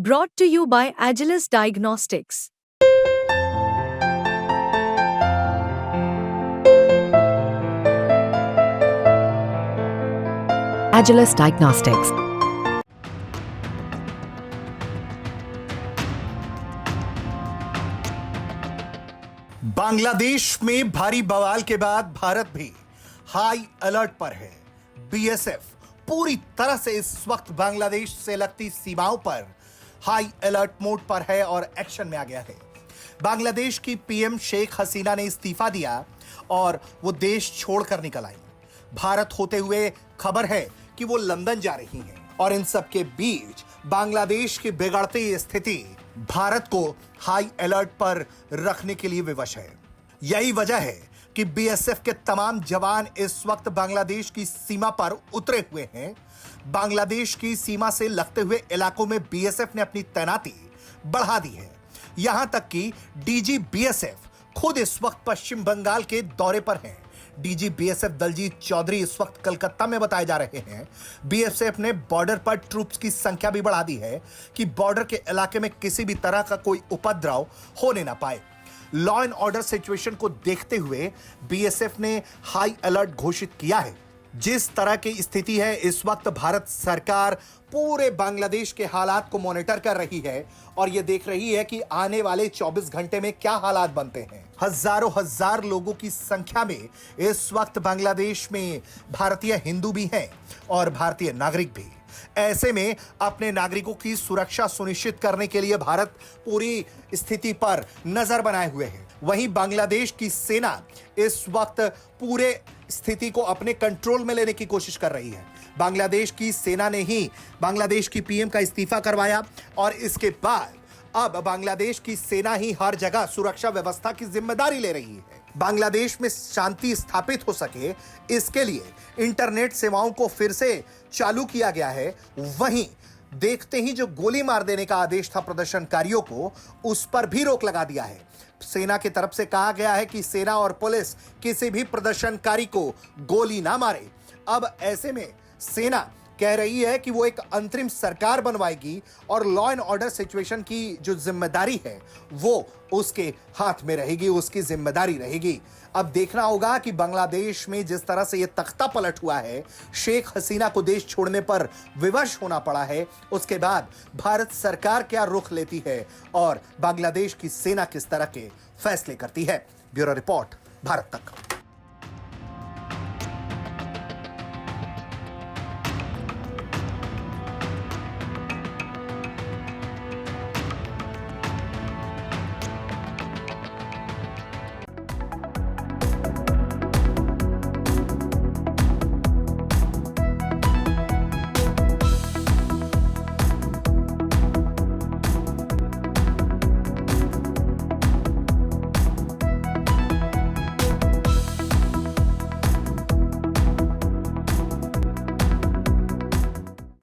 Brought to you by Agilus Diagnostics. Agilus Diagnostics. Bangladesh में भारी बवाल के बाद भारत भी हाई अलर्ट पर है। बीएसएफ पूरी तरह से इस वक्त बांग्लादेश से लगती सीमाओं पर हाई अलर्ट मोड पर है और एक्शन में आ गया है। बांग्लादेश की पीएम शेख हसीना ने इस्तीफा दिया और वो देश छोड़कर निकल आई। भारत होते हुए खबर है कि वो लंदन जा रही हैं और इन सब के बीच बांग्लादेश की बिगड़ती स्थिति भारत को हाई अलर्ट पर रखने के लिए विवश है। यही वजह है कि बीएसएफ के तमाम जवान इस वक्त बांग्लादेश की सीमा पर उतरे हुए हैं। बांग्लादेश की सीमा से लगते हुए इलाकों में बीएसएफ ने अपनी तैनाती बढ़ा दी है। यहां तक कि डीजी बीएसएफ खुद इस वक्त पश्चिम बंगाल के दौरे पर हैं। डीजी बीएसएफ दलजीत चौधरी इस वक्त कलकत्ता में बताए जा रहे हैं। बीएसएफ ने बॉर्डर पर ट्रूप्स की संख्या भी बढ़ा दी है कि बॉर्डर के इलाके में किसी भी तरह का कोई उपद्रव होने ना पाए। लॉ एंड ऑर्डर सिचुएशन को देखते हुए बीएसएफ ने हाई अलर्ट घोषित किया है। जिस तरह की स्थिति है इस वक्त भारत सरकार पूरे बांग्लादेश के हालात को मॉनिटर कर रही है और यह देख रही है कि आने वाले 24 घंटे में क्या हालात बनते हैं। हजारों हजार लोगों की संख्या में इस वक्त बांग्लादेश में भारतीय हिंदू भी हैं और भारतीय नागरिक भी। ऐसे में अपने नागरिकों की सुरक्षा सुनिश्चित करने के लिए भारत पूरी स्थिति पर नजर बनाए हुए है। वहीं बांग्लादेश की सेना इस वक्त पूरे स्थिति को अपने कंट्रोल में लेने की कोशिश कर रही है। बांग्लादेश की सेना ने ही बांग्लादेश की पीएम का इस्तीफा करवाया और इसके बाद अब बांग्लादेश की सेना ही हर जगह सुरक्षा व्यवस्था की जिम्मेदारी ले रही है। बांग्लादेश में शांति स्थापित हो सके इसके लिए इंटरनेट सेवाओं को फिर से चालू किया गया है। वहीं देखते ही जो गोली मार देने का आदेश था प्रदर्शनकारियों को, उस पर भी रोक लगा दिया है। सेना की तरफ से कहा गया है कि सेना और पुलिस किसी भी प्रदर्शनकारी को गोली ना मारे। अब ऐसे में सेना कह रही है कि वो एक अंतरिम सरकार बनवाएगी और लॉ एंड ऑर्डर सिचुएशन की जो जिम्मेदारी है वो उसके हाथ में रहेगी, उसकी जिम्मेदारी रहेगी। अब देखना होगा कि बांग्लादेश में जिस तरह से ये तख्ता पलट हुआ है, शेख हसीना को देश छोड़ने पर विवश होना पड़ा है, उसके बाद भारत सरकार क्या रुख लेती है और बांग्लादेश की सेना किस तरह के फैसले करती है। ब्यूरो रिपोर्ट, भारत तक।